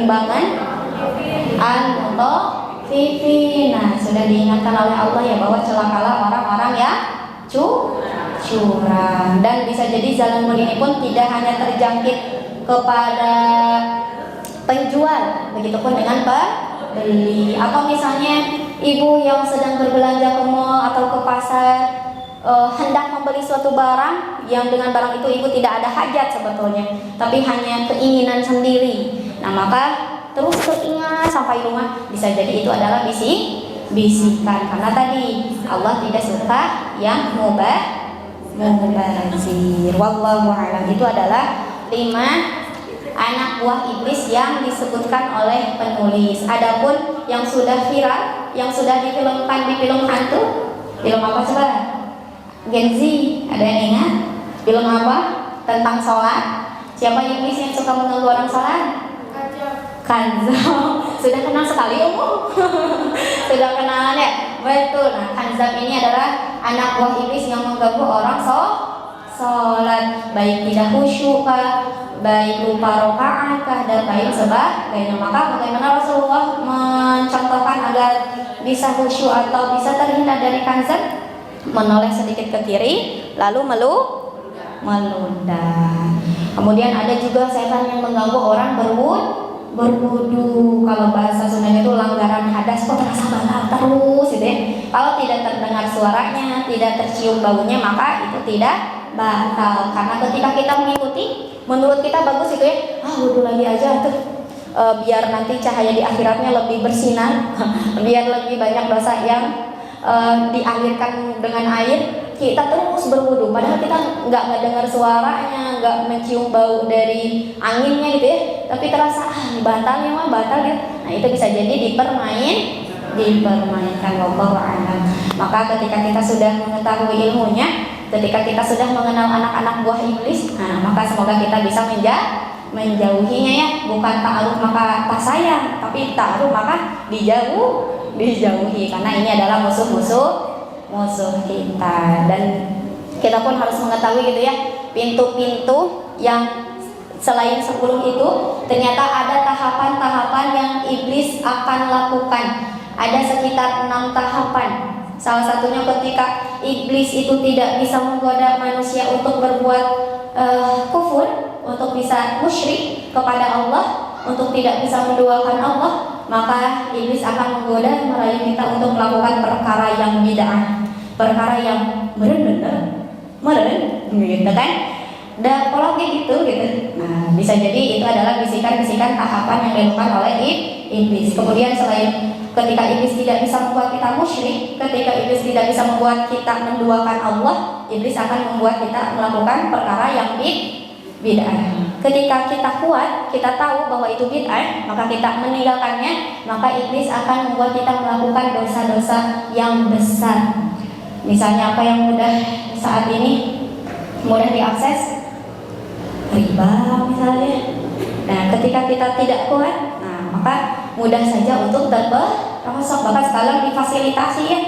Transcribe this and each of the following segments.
timbangan al-mutaffifin. Nah, sudah diingatkan oleh Allah ya bahwa celakalah orang-orang yang curang. Dan bisa jadi zalimul ini pun tidak hanya terjangkit kepada penjual, begitupun dengan pembeli. Atau misalnya ibu yang sedang berbelanja ke mall atau ke pasar, hendak membeli suatu barang yang dengan barang itu ibu tidak ada hajat sebetulnya, tapi hanya keinginan sendiri. Nah, maka terus teringat sampai rumah, bisa jadi itu adalah bisikan, karena tadi Allah tidak suka yang mubazir. Wallahu a'lam. Itu adalah 5 anak buah iblis yang disebutkan oleh penulis. Adapun yang sudah viral, yang sudah difilmkan di film hantu, film apa coba? Gen Z, ada yang ingat? Film apa? Tentang sholat. Siapa iblis yang suka mengganggu orang sholat? Kanzab. Sudah kenal sekali umum. Sudah kenalan ya? Betul. Nah, Kanzab ini adalah anak buah iblis yang mengganggu orang sholat, baik tidak khusyuk kah, baik lupa rakaat kah, dan lain sebagainya. Maka bagaimana Rasulullah mencontohkan agar bisa khusyuk atau bisa terhindar dari kanzab? Menoleh sedikit ke kiri, lalu melundak. Kemudian ada juga setan yang mengganggu orang berwudu. Kalau bahasa Sundanya itu langgaran hadas, kok terasa batal terus gitu ya. Kalau tidak terdengar suaranya, tidak tercium baunya, maka itu tidak batal. Karena ketika kita mengikuti, menurut kita bagus itu ya, wudu lagi aja tuh, biar nanti cahaya di akhiratnya lebih bersinar, biar lebih banyak dosa yang dialirkan dengan air. Kita terus berwudu, padahal kita nggak mendengar suaranya, nggak mencium bau dari anginnya gitu ya, tapi terasa batalnya mah batal ya. Nah, itu bisa jadi dipermainkan. Wallahu a'lam. Maka ketika kita sudah mengetahui ilmunya, ketika kita sudah mengenal anak-anak buah iblis, nah maka semoga kita bisa menjauhinya ya. Bukan ta'aruf maka tak sayang, tapi ta'aruf maka dijauhi, karena ini adalah musuh kita. Dan kita pun harus mengetahui gitu ya, pintu-pintu yang selain 10 itu ternyata ada tahapan-tahapan yang iblis akan lakukan. Ada sekitar 6 tahapan. Salah satunya ketika iblis itu tidak bisa menggoda manusia untuk berbuat kufur, untuk bisa musyrik kepada Allah, untuk tidak bisa menduakan Allah, maka iblis akan menggoda merayu kita untuk melakukan perkara yang bid'ah, perkara yang meren gitu kan. Dan kalau gitu. Nah, bisa jadi itu adalah bisikan-bisikan tahapan yang dilakukan oleh iblis. Kemudian selain ketika iblis tidak bisa membuat kita musyrik, ketika iblis tidak bisa membuat kita menduakan Allah, iblis akan membuat kita melakukan perkara yang bid'ah. Ketika kita kuat, kita tahu bahwa itu bid'ah, maka kita meninggalkannya, maka iblis akan membuat kita melakukan dosa-dosa yang besar. Misalnya apa yang mudah saat ini mudah diakses? Riba misalnya. Nah, ketika kita tidak kuat, maka mudah saja untuk terperosok. Bahkan sekarang difasilitasi ya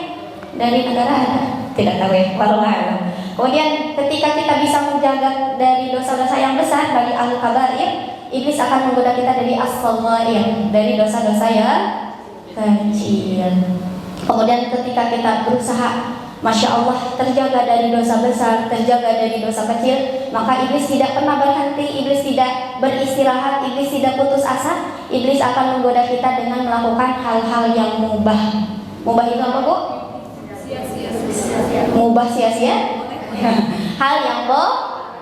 dari negara ada, tidak tahu ya, wallahualam. Kemudian ketika kita bisa menjaga dari dosa-dosa yang besar bagi ahli kabair, iblis akan menggoda kita dari as-saghair, dari dosa-dosa yang kecil. Kemudian ketika kita berusaha, Masya Allah, terjaga dari dosa besar, terjaga dari dosa kecil, maka iblis tidak pernah berhenti, iblis tidak beristirahat, iblis tidak putus asa. Iblis akan menggoda kita dengan melakukan hal-hal yang mubah. Mubah itu apa, Bu? Mubah sia-sia. Hal yang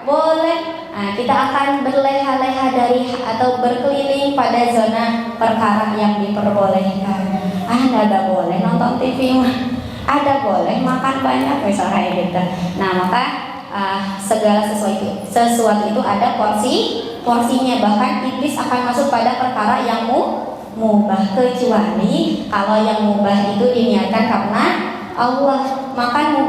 boleh. Nah, kita akan berleha-leha dari atau berkeliling pada zona perkara yang diperbolehkan. Ada boleh nonton TV mah, ada boleh makan banyak misalnya gitu. Nah, maka segala sesuatu itu ada porsinya. Bahkan iblis akan masuk pada perkara yang mubah, kecuali kalau yang mubah itu diniatkan karena Allah. Makan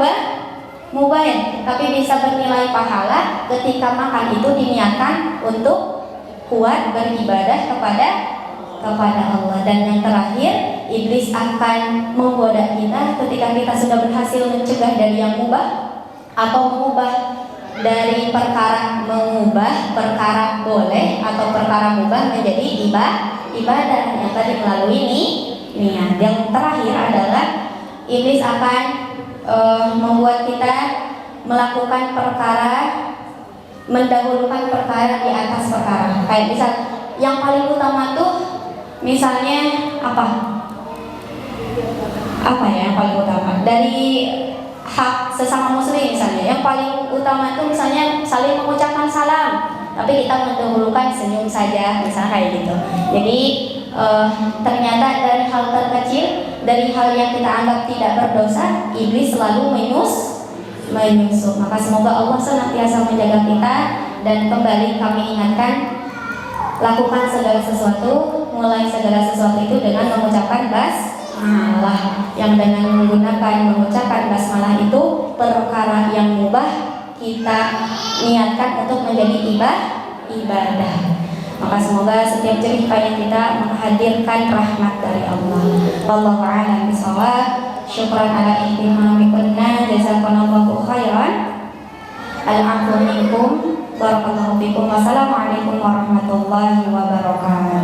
mubah ya, tapi bisa bernilai pahala ketika makan itu diniatkan untuk kuat beribadah kepada Allah. Dan yang terakhir, iblis akan menggoda kita ketika kita sudah berhasil mencegah dari yang mubah atau mengubah dari perkara mengubah perkara boleh atau perkara mubah menjadi ibadah yang tadi melalui niat. Yang terakhir adalah iblis akan membuat kita melakukan perkara, mendahulukan perkara di atas perkara. Kayak misal yang paling utama tuh misalnya apa ya yang paling utama dari hak sesama muslim, misalnya yang paling utama itu misalnya saling mengucapkan salam, tapi kita mendahulukan senyum saja, misalnya kayak gitu. Jadi ternyata dari hal terkecil, dari hal yang kita anggap tidak berdosa, iblis selalu menyusup. Maka semoga Allah senantiasa menjaga kita, dan kembali kami ingatkan, lakukan segala sesuatu, mulai segala sesuatu itu dengan mengucapkan basmalah. Yang dengan mengucapkan basmalah itu perkara yang mubah kita niatkan untuk menjadi ibadah. Maka semoga setiap jerih payah kita menghadirkan rahmat dari Allah. Wallahu a'lam bishawab. Syukran ala ihtimamikunna, jazakallahu khairan. Al-'afwu minkum, barakallahu fikum. Wassalamualaikum warahmatullahi wabarakatuh.